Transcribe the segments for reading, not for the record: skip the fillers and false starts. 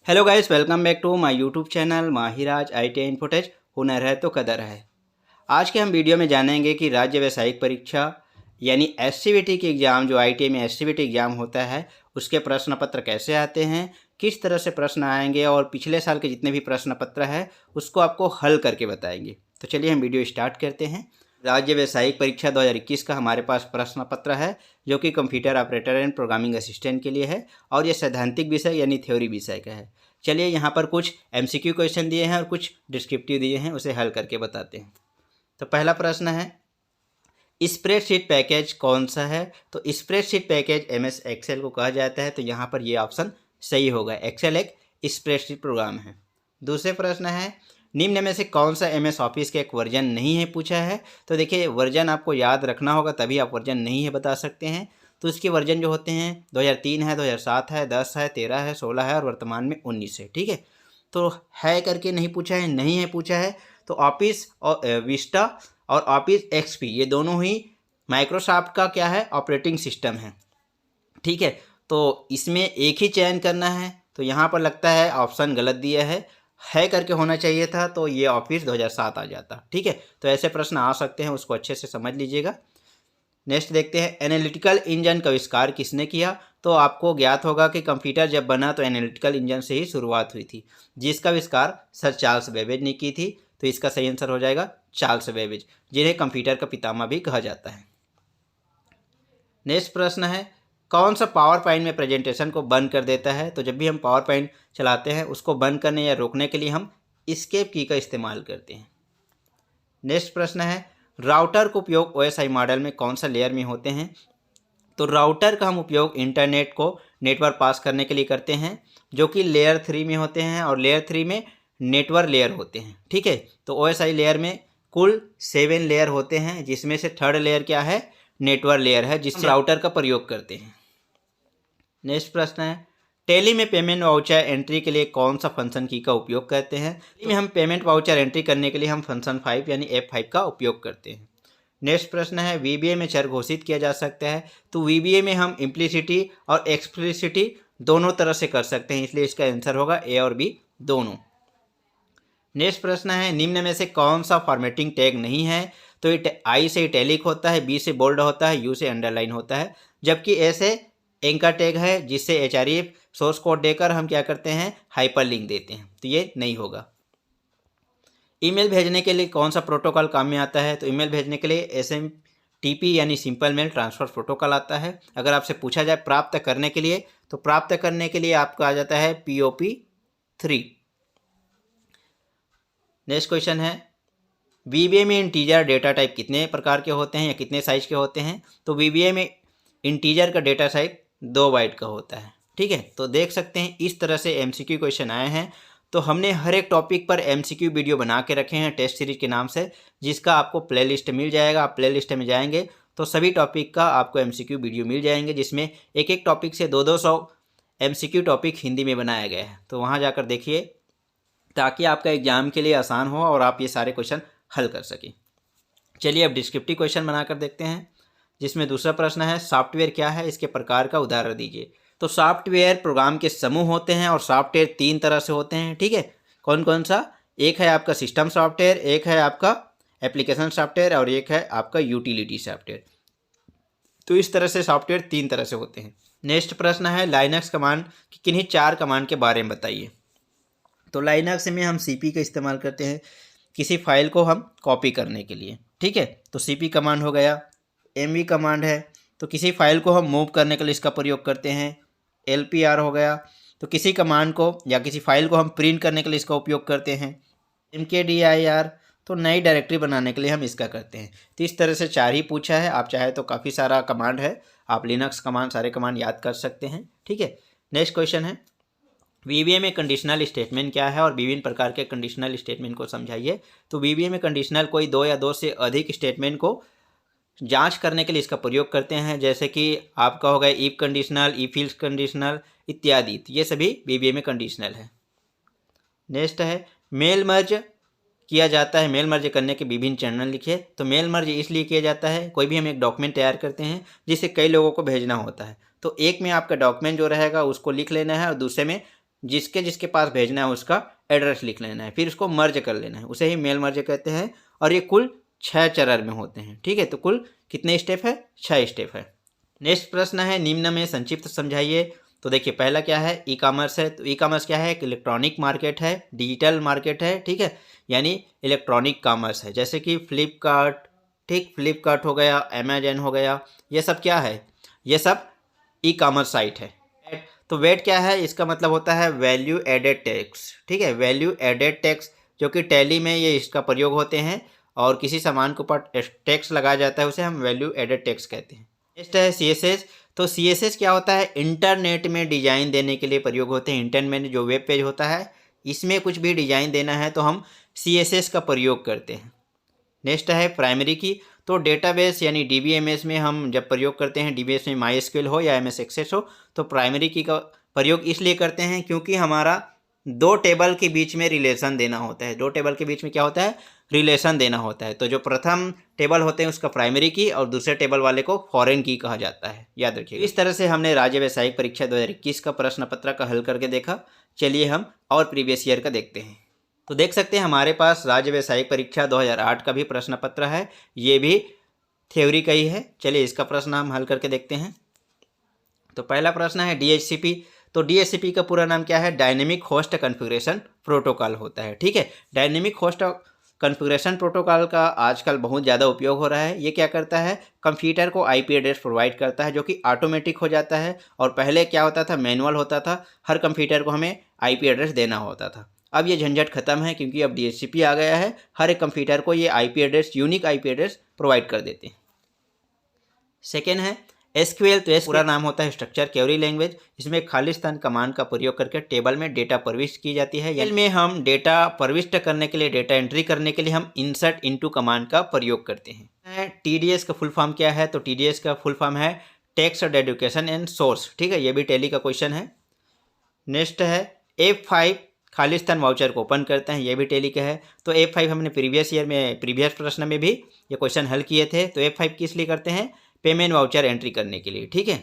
Hello guys, welcome back to my YouTube channel Mahiraj IT Infotech. हुनर है तो कदर है। आज के हम वीडियो में जानेंगे कि राज्य व्यावसायिक परीक्षा यानी SCVT की एग्ज़ाम जो ITI में SCVT एग्ज़ाम होता है उसके प्रश्न पत्र कैसे आते हैं, किस तरह से प्रश्न आएंगे और पिछले साल के जितने भी प्रश्न पत्र है उसको आपको हल करके बताएंगे। तो चलिए हम वीडियो स्टार्ट करते हैं। राज्य व्यावसायिक परीक्षा 2021 का हमारे पास प्रश्न पत्र है जो कि computer operator and programming assistant के लिए है और ये सैद्धांतिक विषय यानी थ्योरी विषय का है। चलिए यहाँ पर कुछ MCQ क्वेश्चन दिए हैं और कुछ डिस्क्रिप्टिव दिए हैं, उसे हल करके बताते हैं। तो पहला प्रश्न है, स्प्रेडशीट पैकेज कौन सा है? तो स्प्रेडशीट पैकेज MS एक्सेल को कहा जाता है। तो यहाँ पर ये ऑप्शन सही होगा, एक्सेल एक स्प्रेडशीट प्रोग्राम है। दूसरे प्रश्न है, निम्न में से कौन सा MS ऑफिस का एक वर्जन नहीं है पूछा है। तो देखिए वर्जन आपको याद रखना होगा तभी आप वर्जन नहीं है बता सकते हैं। तो इसके वर्जन जो होते हैं 2003 है, 2007 है, 10 है, 13 है, 16 है और वर्तमान में 19 है। ठीक है, तो है करके नहीं पूछा है, नहीं है पूछा है। तो ऑफिस और विस्टा और ऑफिस XP ये दोनों ही माइक्रोसॉफ्ट का क्या है, ऑपरेटिंग सिस्टम है। ठीक है, तो इसमें एक ही चयन करना है। तो यहाँ पर लगता है ऑप्शन गलत दिया है करके होना चाहिए था, तो ये ऑफिस 2007 आ जाता। ठीक है, तो ऐसे प्रश्न आ सकते हैं, उसको अच्छे से समझ लीजिएगा। नेक्स्ट देखते हैं, एनालिटिकल इंजन का आविष्कार किसने किया? तो आपको ज्ञात होगा कि कंप्यूटर जब बना तो एनालिटिकल इंजन से ही शुरुआत हुई थी, जिसका आविष्कार सर चार्ल्स बेबेज ने की थी। तो इसका सही आंसर हो जाएगा चार्ल्स बेबेज, जिन्हें कंप्यूटर का पितामह भी कहा जाता है। नेक्स्ट प्रश्न है, कौन सा पावर पॉइंट में प्रेजेंटेशन को बंद कर देता है? तो जब भी हम पावर पॉइंट चलाते हैं उसको बंद करने या रोकने के लिए हम एस्केप की का इस्तेमाल करते हैं। नेक्स्ट प्रश्न है, राउटर का उपयोग OSI मॉडल में कौन सा लेयर में होते हैं? तो राउटर का हम उपयोग इंटरनेट को नेटवर्क पास करने के लिए करते हैं, जो कि लेयर 3 में होते हैं और लेयर 3 में नेटवर्क लेयर होते हैं। ठीक है, तो OSI लेयर में कुल 7 लेयर होते हैं, जिसमें से थर्ड लेयर क्या है, नेटवर्क लेयर है, जिससे राउटर का प्रयोग करते हैं। नेक्स्ट प्रश्न है, टैली में पेमेंट वाउचर एंट्री के लिए कौन सा फंक्शन की का उपयोग करते हैं? टैली में हम पेमेंट वाउचर एंट्री करने के लिए हम फंक्शन 5 यानी F5 का उपयोग करते हैं। नेक्स्ट प्रश्न है, VBA में चर घोषित किया जा सकता है? तो VBA में हम इम्प्लिसिटी और एक्सप्लिसिटी दोनों तरह से कर सकते हैं, इसलिए इसका आंसर होगा A और B दोनों। नेक्स्ट प्रश्न है, निम्न में से कौन सा फॉर्मेटिंग टैग नहीं है? तो I से इटैलिक होता है, B से बोल्ड होता है, U से अंडरलाइन होता है, जबकि A से एंकर टैग है, जिससे HREF सोर्स कोड देकर हम क्या करते हैं, हाइपर लिंक देते हैं। तो ये नहीं होगा। ईमेल भेजने के लिए कौन सा प्रोटोकॉल काम में आता है? तो ईमेल भेजने के लिए SMTP यानी सिंपल मेल ट्रांसफ़र प्रोटोकॉल आता है। अगर आपसे पूछा जाए प्राप्त करने के लिए, तो प्राप्त करने के लिए आपका आ जाता है POP3। नेक्स्ट क्वेश्चन है, VBA में इंटीजर डेटा टाइप कितने प्रकार के होते हैं या कितने साइज के होते हैं? तो VBA में इंटीजर का डेटा टाइप 2 बाइट का होता है। ठीक है, तो देख सकते हैं इस तरह से MCQ क्वेश्चन आए हैं। तो हमने हर एक टॉपिक पर MCQ वीडियो बना के रखे हैं टेस्ट सीरीज के नाम से, जिसका आपको प्लेलिस्ट मिल जाएगा। आप प्लेलिस्ट में जाएंगे तो सभी टॉपिक का आपको MCQ वीडियो मिल जाएंगे, जिसमें एक एक टॉपिक से 200 MCQ टॉपिक हिंदी में बनाया गया है। तो वहाँ जाकर देखिए, ताकि आपका एग्जाम के लिए आसान हो और आप ये सारे क्वेश्चन हल कर सकें। चलिए अब डिस्क्रिप्टिव क्वेश्चन बनाकर देखते हैं, जिसमें दूसरा प्रश्न है, सॉफ्टवेयर क्या है, इसके प्रकार का उदाहरण दीजिए। तो सॉफ्टवेयर प्रोग्राम के समूह होते हैं और सॉफ्टवेयर 3 तरह से होते हैं। ठीक है, कौन कौन सा? एक है आपका सिस्टम सॉफ्टवेयर, एक है आपका एप्लीकेशन सॉफ्टवेयर और एक है आपका यूटिलिटी सॉफ्टवेयर। तो इस तरह से सॉफ्टवेयर 3 तरह से होते हैं। नेक्स्ट प्रश्न है, लाइनक्स कमांड की किन्हीं 4 कमांड के बारे में बताइए। तो लाइनक्स में हम CP का इस्तेमाल करते हैं किसी फाइल को हम कॉपी करने के लिए। ठीक है, तो CP कमांड हो गया। MV कमांड है, तो किसी फाइल को हम मूव करने के लिए इसका प्रयोग करते हैं। LPR हो गया, तो किसी कमांड को या किसी फाइल को हम प्रिंट करने के लिए इसका उपयोग करते हैं। MKDIR, तो नई डायरेक्टरी बनाने के लिए हम इसका करते हैं। तो इस तरह से 4 ही पूछा है। आप चाहे तो काफ़ी सारा कमांड है, आप लिनक्स कमांड सारे कमांड याद कर सकते हैं। ठीक है, नेक्स्ट क्वेश्चन है, VBA में कंडीशनल स्टेटमेंट क्या है और विभिन्न प्रकार के कंडीशनल स्टेटमेंट को समझाइए। तो VBA में कंडीशनल कोई 2 या 2 से अधिक स्टेटमेंट को जांच करने के लिए इसका प्रयोग करते हैं, जैसे कि आपका हो गया if conditional, if else conditional इत्यादि। तो ये सभी VBA में कंडीशनल है। नेक्स्ट है, मेल मर्ज किया जाता है, मेल मर्ज करने के विभिन्न चरण लिखिए। तो मेल मर्ज इसलिए किया जाता है, कोई भी हम एक डॉक्यूमेंट तैयार करते हैं जिसे कई लोगों को भेजना होता है, तो एक में आपका डॉक्यूमेंट जो रहेगा उसको लिख लेना है और दूसरे में जिसके जिसके पास भेजना है उसका एड्रेस लिख लेना है, फिर उसको मर्ज कर लेना है, उसे ही मेल मर्ज कहते हैं। और ये कुल 6 चरण में होते हैं। ठीक है, तो कुल कितने स्टेप है? 6 स्टेप है। नेक्स्ट प्रश्न है निम्न में संक्षिप्त समझाइए। तो देखिए पहला क्या है, ई कॉमर्स है। तो ई कॉमर्स क्या है? एक इलेक्ट्रॉनिक मार्केट है, डिजिटल मार्केट है। ठीक है, यानी इलेक्ट्रॉनिक कॉमर्स है, जैसे कि फ्लिपकार्ट, ठीक, फ्लिपकार्ट हो गया, अमेजन हो गया, ये सब क्या है? ये सब ई कॉमर्स साइट है। तो वेट क्या है? इसका मतलब होता है वैल्यू एडेड टैक्स। ठीक है, वैल्यू एडेड टैक्स, जो कि टैली में ये इसका प्रयोग होते हैं, और किसी सामान के ऊपर टैक्स लगाया जाता है उसे हम वैल्यू एडेड टैक्स कहते हैं। नेक्स्ट है CSS। तो CSS क्या होता है? इंटरनेट में डिजाइन देने के लिए प्रयोग होते हैं। इंटरनेट में जो वेब पेज होता है, इसमें कुछ भी डिजाइन देना है तो हम CSS का प्रयोग करते हैं। नेक्स्ट है प्राइमरी की। तो डेटाबेस यानी DBMS में हम जब प्रयोग करते हैं, DBMS में MySQL हो या MS एक्सेस हो, तो प्राइमरी की का प्रयोग इसलिए करते हैं क्योंकि हमारा 2 टेबल के बीच में रिलेशन देना होता है। 2 टेबल के बीच में क्या होता है? रिलेशन देना होता है। तो जो प्रथम टेबल होते हैं उसका प्राइमरी की, और दूसरे टेबल वाले को फॉरेन की कहा जाता है, याद रखिए। इस तरह से हमने राज्य व्यावसायिक परीक्षा 2021 का प्रश्न पत्र का हल करके देखा। चलिए हम और प्रीवियस ईयर का देखते हैं। तो देख सकते हैं हमारे पास राज्य व्यावसायिक परीक्षा 2008 का भी प्रश्न पत्र है, ये भी थ्योरी का ही है। चलिए इसका प्रश्न हम हल करके देखते हैं। तो पहला प्रश्न है DHCP। तो DHCP का पूरा नाम क्या है? डायनेमिक होस्ट कॉन्फ़िगरेशन प्रोटोकॉल होता है। ठीक है, डायनेमिक होस्ट कॉन्फ़िगरेशन प्रोटोकॉल का आजकल बहुत ज़्यादा उपयोग हो रहा है। ये क्या करता है? कंप्यूटर को IP एड्रेस प्रोवाइड करता है, जो कि ऑटोमेटिक हो जाता है। और पहले क्या होता था? मैनुअल होता था, हर कंप्यूटर को हमें IP एड्रेस देना होता था। अब ये झंझट खत्म है, क्योंकि अब DHCP आ गया है। हर एक कंप्यूटर को ये IP address, unique IP address provide कर देते हैं। सेकेंड है SQL। तो पूरा नाम होता है स्ट्रक्चर क्वेरी लैंग्वेज। इसमें खालिस्तान कमांड का प्रयोग करके टेबल में डेटा प्रविष्ट की जाती है। इसमें हम डेटा प्रविष्ट करने के लिए, डेटा एंट्री करने के लिए हम इंसर्ट इनटू कमांड का प्रयोग करते हैं। TDS का फुल फॉर्म क्या है? तो TDS का फुल फॉर्म है टेक्स्ट डेडिकेशन एंड सोर्स। ठीक है, ये भी टैली का क्वेश्चन है। नेक्स्ट है F5 खालिस्तान वाउचर को ओपन करते हैं, ये भी टैली का है। तो F5 हमने प्रीवियस ईयर में, प्रीवियस प्रश्न में भी ये क्वेश्चन हल किए थे। तो F5 किस लिए करते हैं? पेमेंट वाउचर एंट्री करने के लिए। ठीक है,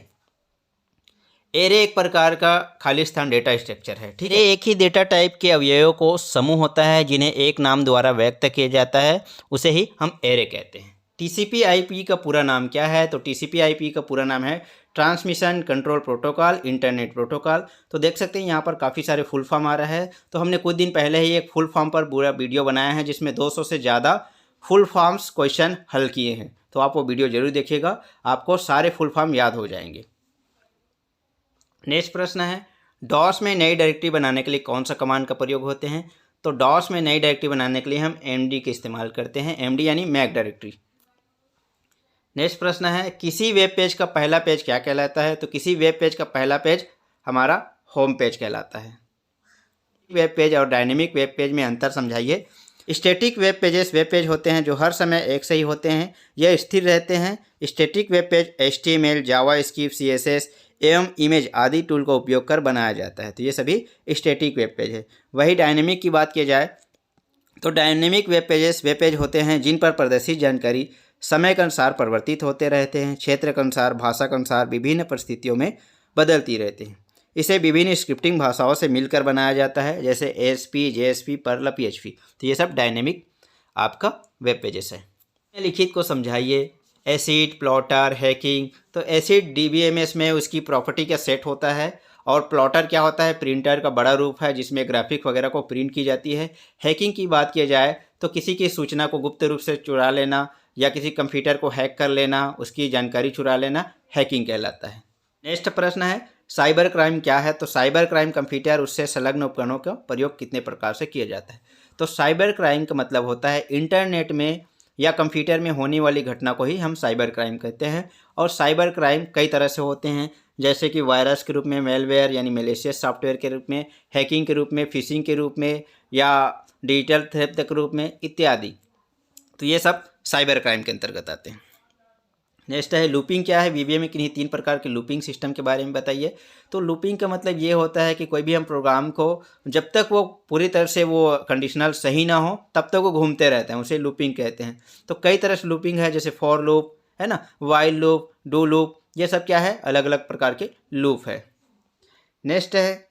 एरे एक प्रकार का खालिस्तान डेटा स्ट्रक्चर है। ठीक है, एक ही डेटा टाइप के अवयवों को समूह होता है जिन्हें एक नाम द्वारा व्यक्त किया जाता है, उसे ही हम एरे कहते हैं। TCP/IP का पूरा नाम क्या है? तो TCP/IP का पूरा नाम है transmission control protocol internet protocol. तो देख सकते हैं यहाँ पर काफ़ी सारे फुल फॉर्म आ रहा है। तो हमने कुछ दिन पहले ही एक फुल फॉर्म पर पूरा वीडियो बनाया है, जिसमें 200 से ज़्यादा फुल फॉर्म्स क्वेश्चन हल किए हैं। तो आप वो वीडियो जरूर देखिएगा, आपको सारे फुल फॉर्म याद हो जाएंगे। नेक्स्ट प्रश्न है डॉस में नई डायरेक्टरी बनाने के लिए कौन सा कमांड का प्रयोग होते हैं? तो डॉस में नई डायरेक्टरी बनाने के लिए हम MD का इस्तेमाल करते हैं। MD यानी मैक डायरेक्टरी। नेक्स्ट प्रश्न है किसी वेब पेज का पहला पेज क्या कहलाता है? तो किसी वेब पेज का पहला पेज हमारा होम पेज कहलाता है। वेब पेज और डायनेमिक वेब पेज में अंतर समझाइए। स्टैटिक वेब पेज होते हैं जो हर समय एक से ही होते हैं, यह स्थिर रहते हैं। Static web page HTML, JavaScript, CSS एवं इमेज आदि टूल का उपयोग कर बनाया जाता है। तो ये सभी स्टैटिक वेब पेज है। वही डायनेमिक की बात की जाए तो डायनेमिक वेब पेज होते हैं जिन पर प्रदर्शित जानकारी समय के अनुसार परिवर्तित होते रहते हैं, क्षेत्र के अनुसार, भाषा के अनुसार, विभिन्न परिस्थितियों में बदलती रहती हैं। इसे विभिन्न स्क्रिप्टिंग भाषाओं से मिलकर बनाया जाता है, जैसे ASP, JSP, पर्ल, PHP। तो ये सब डायनेमिक आपका वेब पेजेस है। लिखित को समझाइए। Acid, plotter, hacking. तो एसिड DBMS में उसकी प्रॉपर्टी का सेट होता है, और प्लॉटर क्या होता है? प्रिंटर का बड़ा रूप है जिसमें ग्राफिक वगैरह को प्रिंट की जाती है। हैकिंग की बात की जाए तो किसी की सूचना को गुप्त रूप से चुरा लेना या किसी कंप्यूटर को हैक कर लेना, उसकी जानकारी चुरा लेना हैकिंग कहलाता है। नेक्स्ट प्रश्न है साइबर क्राइम क्या है? तो साइबर क्राइम कंप्यूटर उससे संलग्न उपकरणों का प्रयोग कितने प्रकार से किया जाता है? तो साइबर क्राइम का मतलब होता है इंटरनेट में या कंप्यूटर में होने वाली घटना को ही हम साइबर क्राइम कहते हैं। और साइबर क्राइम कई तरह से होते हैं, जैसे कि वायरस के रूप में, मेलवेयर यानी मैलिशियस सॉफ्टवेयर के रूप में, हैकिंग के रूप में, फिशिंग के रूप में, या डिजिटल थेफ्ट के रूप में इत्यादि। तो ये सब साइबर क्राइम के अंतर्गत आते हैं। नेक्स्ट है लूपिंग क्या है? VBA में किन्हीं 3 प्रकार के लूपिंग सिस्टम के बारे में बताइए। तो लूपिंग का मतलब ये होता है कि कोई भी हम प्रोग्राम को जब तक वो पूरी तरह से वो कंडीशनल सही ना हो तब तक वो घूमते रहते हैं, उसे लूपिंग कहते हैं। तो कई तरह से लूपिंग है, जैसे फॉर लूप है ना, वाइल लूप, डू लूप, ये सब क्या है? अलग अलग प्रकार के लूप है। नेक्स्ट है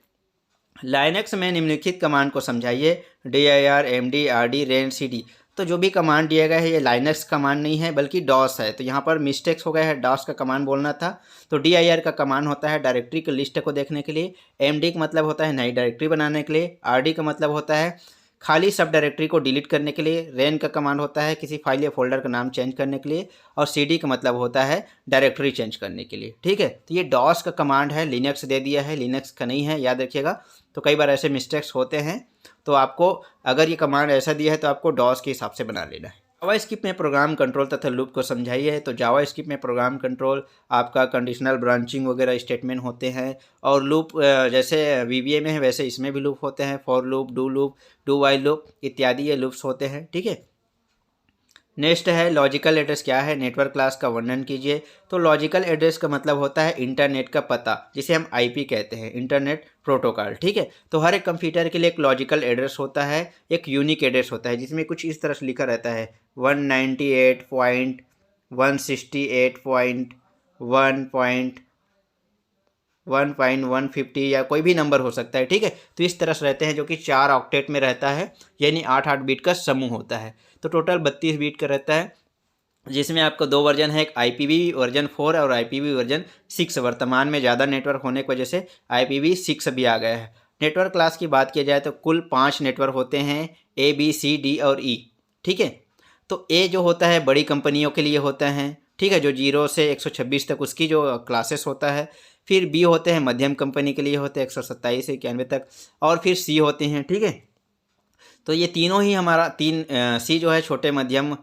लाइनक्स में निम्नलिखित कमांड को समझाइए। dir md rd ren cd। तो जो भी कमांड दिया गया है ये लाइनक्स कमांड नहीं है बल्कि डॉस है, तो यहाँ पर मिस्टेक्स हो गया है, डॉस का कमांड बोलना था। तो dir का कमांड होता है डायरेक्टरी की लिस्ट को देखने के लिए, md का मतलब होता है नई डायरेक्टरी बनाने के लिए, rd का मतलब होता है खाली सब डायरेक्टरी को डिलीट करने के लिए, रेन का कमांड होता है किसी फाइल या फोल्डर का नाम चेंज करने के लिए, और cd का मतलब होता है डायरेक्टरी चेंज करने के लिए। ठीक है, तो ये डॉस का कमांड है, लिनक्स दे दिया है, लिनक्स का नहीं है, याद रखिएगा। तो कई बार ऐसे मिस्टेक्स होते हैं, तो आपको अगर ये कमांड ऐसा दिया है तो आपको डॉस के हिसाब से बना लेना है। जावा स्क्रिप्ट में प्रोग्राम कंट्रोल तथा लूप को समझाइए। तो जावा स्क्रिप्ट में प्रोग्राम कंट्रोल आपका कंडीशनल ब्रांचिंग वगैरह स्टेटमेंट होते हैं, और लूप जैसे वीबीए में है वैसे इसमें भी लूप होते हैं, for loop, do while loop इत्यादि ये लूप्स होते हैं। ठीक है, नेक्स्ट है लॉजिकल एड्रेस क्या है, नेटवर्क क्लास का वर्णन कीजिए। तो लॉजिकल एड्रेस का मतलब होता है इंटरनेट का पता, जिसे हम आईपी कहते हैं, इंटरनेट प्रोटोकॉल। ठीक है, तो हर एक कंप्यूटर के लिए एक लॉजिकल एड्रेस होता है, एक यूनिक एड्रेस होता है, जिसमें कुछ इस तरह से लिखा रहता है 198.168.1.1.150 या कोई भी नंबर हो सकता है। ठीक है, तो इस तरह से रहते हैं, जो कि 4 ऑक्टेट में रहता है, यानी 8 बिट का समूह होता है। तो टोटल 32 बिट का रहता है, जिसमें आपको 2 वर्जन है, एक IPv वर्जन 4 और IPv वर्जन 6। वर्तमान में ज़्यादा नेटवर्क होने की वजह से IPv 6 भी आ गया है। नेटवर्क क्लास की बात की जाए तो कुल 5 नेटवर्क होते हैं, A B C D और E। ठीक है, तो A जो होता है बड़ी कंपनियों के लिए होता है, ठीक है, जो 0 से 126 तक उसकी जो क्लासेस होता है। फिर B होते हैं मध्यम कंपनी के लिए होते हैं 127 से 91 तक, और फिर C होते हैं। ठीक है, तो ये तीनों ही हमारा सी जो है छोटे मध्यम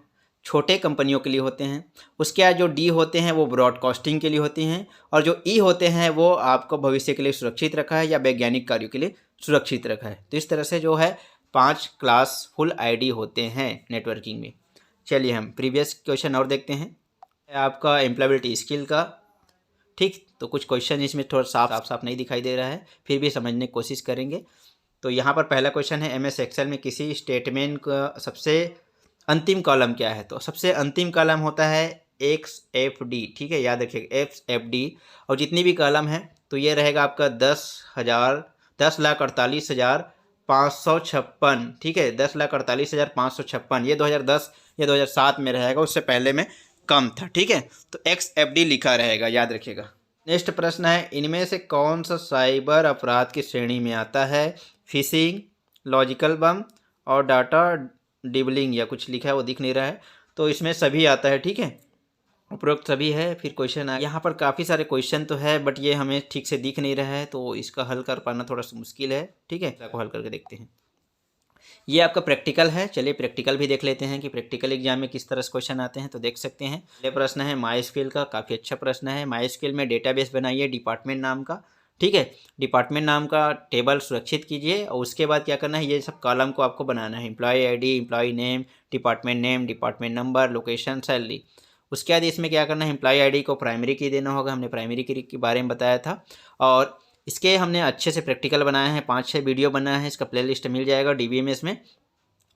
छोटे कंपनियों के लिए होते हैं। उसके बाद जो डी होते हैं वो ब्रॉडकास्टिंग के लिए होती हैं, और जो ई होते हैं वो आपको भविष्य के लिए सुरक्षित रखा है या वैज्ञानिक कार्यों के लिए सुरक्षित रखा है। तो इस तरह से जो है 5 क्लास फुल आईडी होते हैं नेटवर्किंग में। चलिए हम प्रीवियस क्वेश्चन और देखते हैं, आपका एम्प्लॉयबिलिटी स्किल का। ठीक, तो कुछ क्वेश्चन इसमें थोड़ा साफ नहीं दिखाई दे रहा है, फिर भी समझने की कोशिश करेंगे। तो यहाँ पर पहला क्वेश्चन है, MS एक्सेल में किसी स्टेटमेंट का सबसे अंतिम कॉलम क्या है। तो सबसे अंतिम कॉलम होता है XFD। ठीक है, याद रखिएगा XFD, और जितनी भी कॉलम है तो ये रहेगा आपका 10,48,556। ठीक है, 10,48,556, ये 2010 या 2007 में रहेगा, उससे पहले में कम था। ठीक है, तो XFD लिखा रहेगा, याद रखिएगा। नेक्स्ट प्रश्न है, इनमें से कौन सा साइबर अपराध की श्रेणी में आता है। फिशिंग, लॉजिकल बम और डाटा डिबलिंग, या कुछ लिखा है वो दिख नहीं रहा है, तो इसमें सभी आता है। ठीक है, उपरोक्त सभी है। फिर क्वेश्चन है, यहाँ पर काफ़ी सारे क्वेश्चन तो है बट ये हमें ठीक से दिख नहीं रहा है, तो इसका हल कर पाना थोड़ा सा मुश्किल है। ठीक है, इसको हल करके देखते हैं। ये आपका प्रैक्टिकल है, चलिए प्रैक्टिकल भी देख लेते हैं कि प्रैक्टिकल एग्जाम में किस तरह से क्वेश्चन आते हैं। तो देख सकते हैं, पहले प्रश्न है माइस्क्यूएल का, काफ़ी अच्छा प्रश्न है। माइस्क्यूएल में डेटाबेस बनाइए डिपार्टमेंट नाम का। ठीक है, डिपार्टमेंट नाम का टेबल सुरक्षित कीजिए, और उसके बाद क्या करना है, ये सब कॉलम को आपको बनाना है, employee ID, employee name, department number, location, salary. उसके बाद इसमें क्या करना है, एम्प्लॉय ID को प्राइमरी की देना होगा, हमने प्राइमरी की के बारे में बताया था। और इसके हमने अच्छे से प्रैक्टिकल बनाए हैं, 5-6 वीडियो बनाया है, इसका प्लेलिस्ट मिल जाएगा DBMS में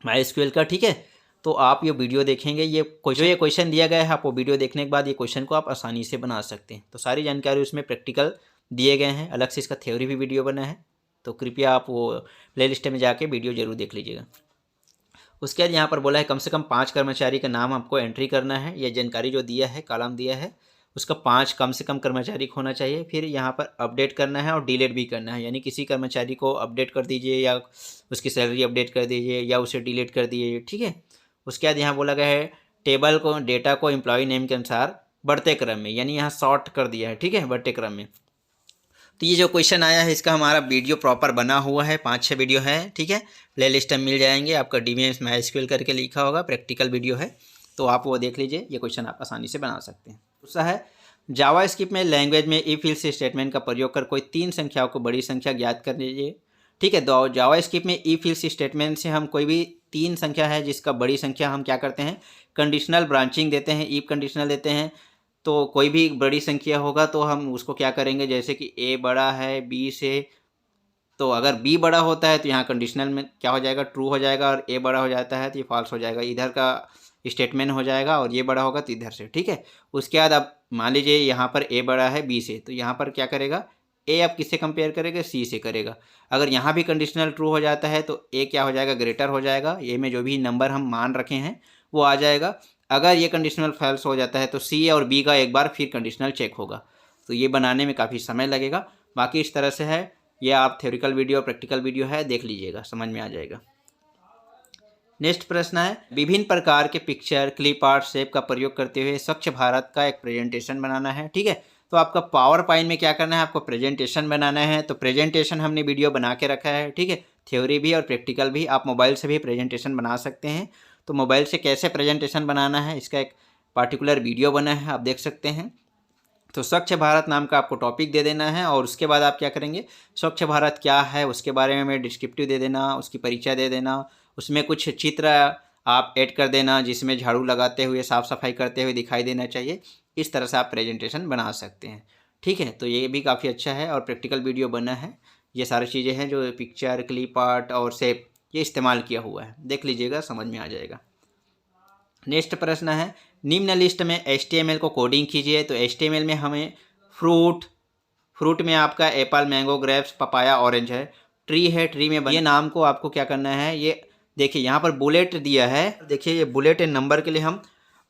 माइस्क्यूएल का। ठीक है, तो आप ये वीडियो देखेंगे, ये क्वेश्चन दिया गया है, आप वो वीडियो देखने के बाद ये क्वेश्चन को आप आसानी से बना सकते हैं। तो सारी जानकारी उसमें प्रैक्टिकल दिए गए हैं, अलग से इसका थ्योरी भी वीडियो बना है, तो कृपया आप वो प्लेलिस्ट में जाके वीडियो जरूर देख लीजिएगा। उसके बाद यहाँ पर बोला है कम से कम 5 कर्मचारी का नाम आपको एंट्री करना है। ये जानकारी जो दिया है, कॉलम दिया है, उसका 5 कम से कम कर्मचारी होना चाहिए। फिर यहाँ पर अपडेट करना है और डिलीट भी करना है, यानी किसी कर्मचारी को अपडेट कर दीजिए, या उसकी सैलरी अपडेट कर दीजिए, या उसे डिलीट कर दीजिए। ठीक है, उसके बाद यहाँ बोला गया है टेबल को, डेटा को एम्प्लॉय नेम के अनुसार बढ़ते क्रम में, यानी यहाँ शॉर्ट कर दिया है। ठीक है, बढ़ते क्रम में। तो ये जो क्वेश्चन आया है इसका हमारा वीडियो प्रॉपर बना हुआ है, 5-6 वीडियो है। ठीक है, प्ले लिस्ट में मिल जाएंगे, आपका DBMS माइस्क्यूएल करके लिखा होगा, प्रैक्टिकल वीडियो है, तो आप वो देख लीजिए। ये क्वेश्चन आप आसानी से बना सकते हैं। दूसरा है, जावा स्क्रिप्ट में लैंग्वेज में इफ एल्स स्टेटमेंट का प्रयोग कर कोई 3 संख्याओं को बड़ी संख्या ज्ञात कर लीजिए। ठीक है, तो जावा स्क्रिप्ट में इफ एल्स स्टेटमेंट से हम कोई भी 3 संख्या है जिसका बड़ी संख्या हम क्या करते हैं, कंडीशनल ब्रांचिंग देते हैं, इफ कंडीशनल देते हैं। तो कोई भी बड़ी संख्या होगा तो हम उसको क्या करेंगे, जैसे कि A बड़ा है B से, तो अगर B बड़ा होता है तो यहाँ कंडीशनल में क्या हो जाएगा, ट्रू हो जाएगा, और A बड़ा हो जाता है तो ये फॉल्स हो जाएगा, इधर का स्टेटमेंट हो जाएगा, और ये बड़ा होगा तो इधर से। ठीक है, उसके बाद अब मान लीजिए यहाँ पर A बड़ा है B से, तो यहाँ पर क्या करेगा, ए अब किससे कंपेयर करेगा, सी से करेगा। अगर यहाँ भी कंडीशनल ट्रू हो जाता है तो ए क्या हो जाएगा, ग्रेटर हो जाएगा, ए में जो भी नंबर हम मान रखे हैं वो आ जाएगा। अगर ये कंडीशनल फॉल्स हो जाता है तो सी और बी का एक बार फिर कंडीशनल चेक होगा। तो ये बनाने में काफ़ी समय लगेगा। बाकी इस तरह से है, ये आप थ्योरिकल वीडियो प्रैक्टिकल वीडियो है, देख लीजिएगा, समझ में आ जाएगा। नेक्स्ट प्रश्न है, विभिन्न प्रकार के पिक्चर, क्लिप आर्ट, शेप का प्रयोग करते हुए स्वच्छ भारत का एक प्रेजेंटेशन बनाना है। ठीक है, तो आपका पावर पॉइंट में क्या करना है, आपको प्रेजेंटेशन बनाना है। तो प्रेजेंटेशन हमने वीडियो बना के रखा है। ठीक है, थ्योरी भी और प्रैक्टिकल भी। आप मोबाइल से भी प्रेजेंटेशन बना सकते हैं। तो मोबाइल से कैसे प्रेजेंटेशन बनाना है इसका एक पार्टिकुलर वीडियो बना है, आप देख सकते हैं। तो स्वच्छ भारत नाम का आपको टॉपिक दे देना है और उसके बाद आप क्या करेंगे, स्वच्छ भारत क्या है उसके बारे में डिस्क्रिप्टिव दे देना, उसकी परिचय दे देना, उसमें कुछ चित्र आप ऐड कर देना जिसमें झाड़ू लगाते हुए, साफ़ सफाई करते हुए दिखाई देना चाहिए। इस तरह से आप प्रेजेंटेशन बना सकते हैं। ठीक है, तो ये भी काफ़ी अच्छा है और प्रैक्टिकल वीडियो बना है। ये सारी चीज़ें हैं जो पिक्चर, क्लिप आर्ट और शेप ये इस्तेमाल किया हुआ है, देख लीजिएगा, समझ में आ जाएगा। नेक्स्ट प्रश्न है, निम्न लिस्ट में HTML को कोडिंग कीजिए। तो HTML में हमें फ्रूट में आपका Apple, mango, grapes, papaya, orange है। ट्री है, ट्री में ये नाम को आपको क्या करना है, ये देखिए यहाँ पर बुलेट दिया है। देखिए ये बुलेट नंबर के लिए हम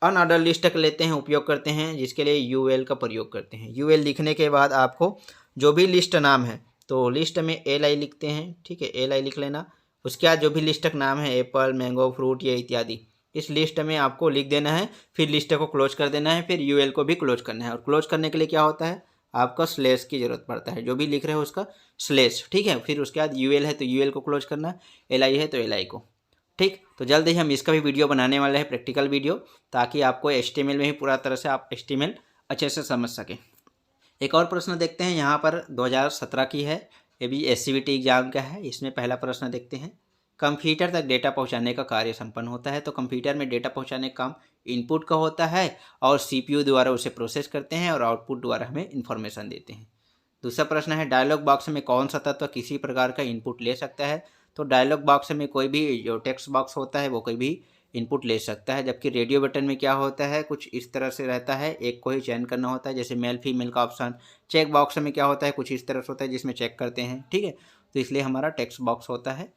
अनऑर्डर लिस्ट लेते हैं, उपयोग करते हैं, जिसके लिए UL का प्रयोग करते हैं। UL लिखने के बाद आपको जो भी लिस्ट नाम है तो लिस्ट में LI लिखते हैं। ठीक है, LI लिख लेना। उसके बाद जो भी लिस्ट का नाम है, एप्पल, मैंगो, फ्रूट ये इत्यादि, इस लिस्ट में आपको लिख देना है। फिर लिस्ट को क्लोज कर देना है, फिर UL को भी क्लोज करना है। और क्लोज करने के लिए क्या होता है, आपका स्लेश की ज़रूरत पड़ता है, जो भी लिख रहे हो उसका स्लेश। ठीक है, फिर उसके बाद UL है तो UL को क्लोज करना, LI है तो LI को। ठीक, तो जल्द ही हम इसका भी वीडियो बनाने वाले हैं, प्रैक्टिकल वीडियो, ताकि आपको HTML में ही पूरा तरह से आप HTML अच्छे से समझ सकें। एक और प्रश्न देखते हैं, यहाँ पर 2017 की है, ये भी SCVT एग्जाम का है। इसमें पहला प्रश्न देखते हैं, कंप्यूटर तक डेटा पहुंचाने का कार्य संपन्न होता है। तो कंप्यूटर में डेटा पहुंचाने का काम इनपुट का होता है और CPU द्वारा उसे प्रोसेस करते हैं और आउटपुट द्वारा हमें इन्फॉर्मेशन देते हैं। दूसरा प्रश्न है, डायलॉग बॉक्स में कौन सा तत्व किसी प्रकार का इनपुट ले सकता है। तो डायलॉग बॉक्स में कोई भी जो टेक्स्ट बॉक्स होता है वो कोई भी इनपुट ले सकता है। जबकि रेडियो बटन में क्या होता है, कुछ इस तरह से रहता है, एक को ही चयन करना होता है, जैसे मेल फीमेल का ऑप्शन। चेक बॉक्स में क्या होता है, कुछ इस तरह से होता है जिसमें चेक करते हैं। ठीक है, तो इसलिए हमारा टेक्स्ट बॉक्स होता है।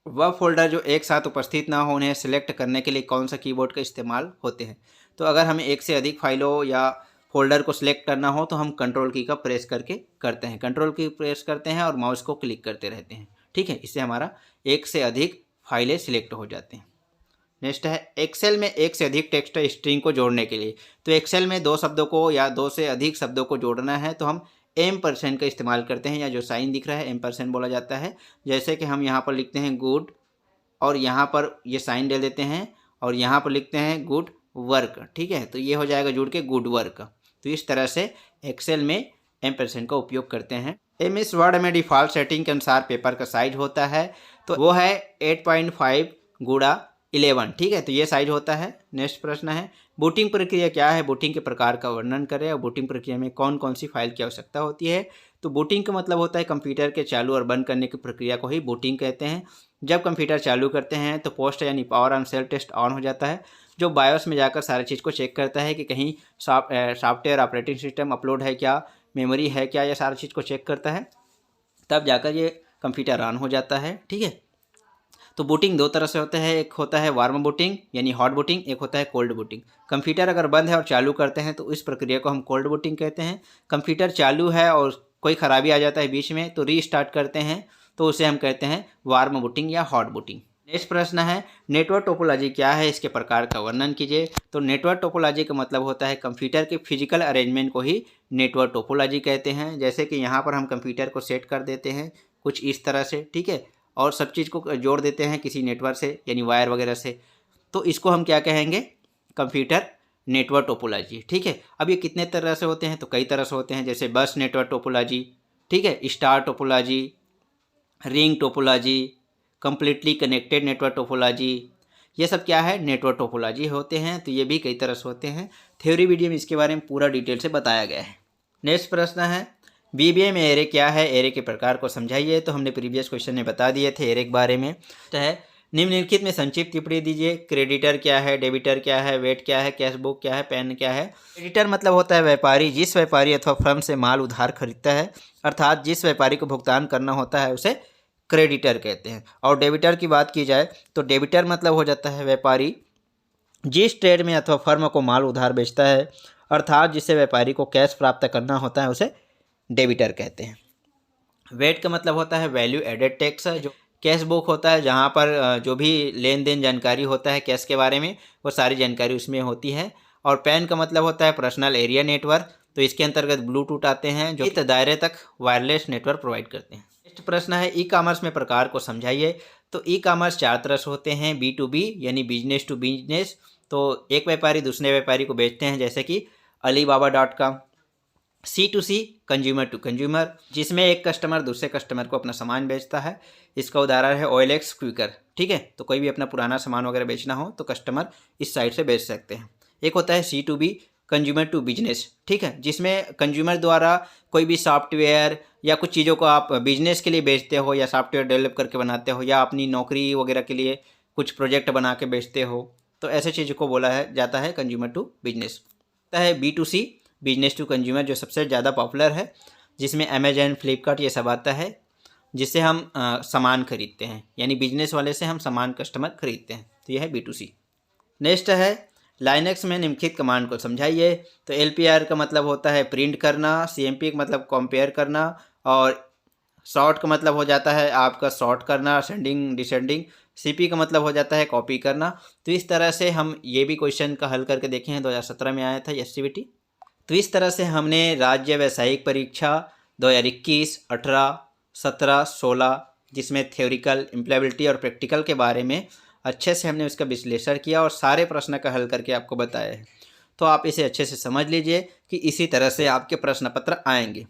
वह फोल्डर जो एक साथ उपस्थित ना हो उन्हें सिलेक्ट करने के लिए कौन सा कीबोर्ड का इस्तेमाल होते हैं। तो अगर हमें एक से अधिक फाइलों या फोल्डर को सिलेक्ट करना हो तो हम कंट्रोल की का प्रेस करके करते हैं, कंट्रोल की प्रेस करते हैं और माउस को क्लिक करते रहते हैं। ठीक है, इससे हमारा एक से अधिक फाइलें सिलेक्ट हो जाते हैं। नेक्स्ट है, एक्सेल में एक से अधिक टेक्स्ट स्ट्रिंग को जोड़ने के लिए। तो एक्सेल में दो शब्दों को या दो से अधिक शब्दों को जोड़ना है तो हम M% का इस्तेमाल करते हैं, या जो साइन दिख रहा है M% बोला जाता है। जैसे कि हम यहाँ पर लिखते हैं गुड और यहाँ पर ये साइन डाल देते हैं और यहाँ पर लिखते हैं गुड वर्क। ठीक है, तो ये हो जाएगा जुड़ के गुड वर्क। तो इस तरह से एक्सेल में M% का उपयोग करते हैं। MS वर्ड में डिफ़ॉल्ट सेटिंग के अनुसार पेपर का साइज होता है, तो वो है 8.5 गुणा 11। ठीक है, तो ये साइज होता है। नेक्स्ट प्रश्न है, बूटिंग प्रक्रिया क्या है, बूटिंग के प्रकार का वर्णन करें और बूटिंग प्रक्रिया में कौन कौन सी फाइल की आवश्यकता होती है। तो बूटिंग का मतलब होता है कंप्यूटर के चालू और बंद करने की प्रक्रिया को ही बूटिंग कहते हैं। जब कंप्यूटर चालू करते हैं तो पोस्ट यानी power on self test on हो जाता है, जो बायोस में जाकर सारी चीज़ को चेक करता है कि कहीं सॉफ्टवेयर ऑपरेटिंग सिस्टम अपलोड है क्या, मेमोरी है क्या, यह सारी चीज़ को चेक करता है, तब जाकर ये कंप्यूटर ऑन हो जाता है। ठीक है, तो बूटिंग दो तरह से होता है, एक होता है वार्म बूटिंग यानी हॉट बूटिंग, एक होता है कोल्ड बूटिंग। कंप्यूटर अगर बंद है और चालू करते हैं तो इस प्रक्रिया को हम कोल्ड बूटिंग कहते हैं। कंप्यूटर चालू है और कोई ख़राबी आ जाता है बीच में तो रीस्टार्ट करते हैं, तो उसे हम कहते हैं वार्म बूटिंग या हॉट बूटिंग। नेक्स्ट प्रश्न है, नेटवर्क टोपोलॉजी क्या है, इसके प्रकार का वर्णन कीजिए। तो नेटवर्क टोपोलॉजी का मतलब होता है कंप्यूटर के फिजिकल अरेंजमेंट को ही नेटवर्क टोपोलॉजी कहते हैं। जैसे कि यहाँ पर हम कंप्यूटर को सेट कर देते हैं कुछ इस तरह से, ठीक है, और सब चीज़ को जोड़ देते हैं किसी नेटवर्क से यानी वायर वगैरह से, तो इसको हम क्या कहेंगे, कंप्यूटर नेटवर्क टोपोलॉजी। ठीक है, अब ये कितने तरह से होते हैं, तो कई तरह से होते हैं, जैसे बस नेटवर्क टोपोलॉजी, ठीक है, star topology, ring topology, completely connected network topology, ये सब क्या है, नेटवर्क टोपोलॉजी होते हैं। तो ये भी कई तरह से होते हैं। थ्योरी वीडियो में इसके बारे में पूरा डिटेल से बताया गया है। नेक्स्ट प्रश्न है, BBA एरे क्या है, एरे के प्रकार को समझाइए। तो हमने प्रीवियस क्वेश्चन में बता दिए थे एरे के बारे में। तो है निम्नलिखित में संक्षिप्त टिप्पणी दीजिए। क्रेडिटर क्या है, डेबिटर क्या है, वेट क्या है, कैश बुक क्या है, पेन क्या है। क्रेडिटर मतलब होता है व्यापारी, जिस व्यापारी अथवा फर्म से माल उधार खरीदता है, अर्थात जिस व्यापारी को भुगतान करना होता है उसे क्रेडिटर कहते हैं। और डेबिटर की बात की जाए तो डेबिटर मतलब हो जाता है व्यापारी जिस ट्रेड में अथवा फर्म को माल उधार बेचता है, अर्थात जिससे व्यापारी को कैश प्राप्त करना होता है उसे डेबिटर कहते हैं। वेट का मतलब होता है वैल्यू एडेड टैक्स। जो कैश बुक होता है जहाँ पर जो भी लेन देन जानकारी होता है कैश के बारे में वो सारी जानकारी उसमें होती है। और पैन का मतलब होता है पर्सनल एरिया नेटवर्क, तो इसके अंतर्गत ब्लूटूथ आते हैं जो इस दायरे तक वायरलेस नेटवर्क प्रोवाइड करते हैं। नेक्स्ट प्रश्न है ई कॉमर्स में प्रकार को समझाइए। तो ई कॉमर्स 4 तरह से होते हैं। B2B यानी बिजनेस टू बिजनेस, तो एक व्यापारी दूसरे व्यापारी को बेचते हैं, जैसे कि alibaba.com। C2C consumer to consumer, जिसमें एक कस्टमर दूसरे कस्टमर को अपना सामान बेचता है। इसका उदाहरण है OLX क्विकर। ठीक है, तो कोई भी अपना पुराना सामान वगैरह बेचना हो तो कस्टमर इस साइट से बेच सकते हैं। एक होता है C2B कंज्यूमर टू बिजनेस। ठीक है, जिसमें कंज्यूमर द्वारा कोई भी सॉफ्टवेयर या कुछ चीज़ों को आप बिजनेस के लिए बेचते हो, या सॉफ्टवेयर डेवलप करके बनाते हो, या अपनी नौकरी वगैरह के लिए कुछ प्रोजेक्ट बना के बेचते हो, तो ऐसे चीज़ों को बोला है जाता है कंज्यूमर टू बिजनेस। है B2C बिजनेस टू कंज्यूमर, जो सबसे ज़्यादा पॉपुलर है, जिसमें अमेजन, फ्लिपकार्ट ये सब आता है, जिससे हम सामान खरीदते हैं, यानी बिजनेस वाले से हम सामान कस्टमर खरीदते हैं, तो यह है B2C। नेक्स्ट है लाइनक्स में निम्नलिखित कमांड को समझाइए। तो LPR का मतलब होता है प्रिंट करना, CMP का मतलब कंपेयर करना, और शॉर्ट का मतलब हो जाता है आपका शॉर्ट करना, सेंडिंग डिसेंडिंग। CP का मतलब हो जाता है कॉपी करना। तो इस तरह से हम ये भी क्वेश्चन का हल करके देखे हैं, 2017 में आया था SCVT। तो इस तरह से हमने राज्य व्यावसायिक परीक्षा 2021, 18, 17, 16, जिसमें थ्योरिकल, इम्प्लॉयबिलिटी और प्रैक्टिकल के बारे में अच्छे से हमने उसका विश्लेषण किया और सारे प्रश्न का हल करके आपको बताया है। तो आप इसे अच्छे से समझ लीजिए कि इसी तरह से आपके प्रश्न पत्र आएंगे।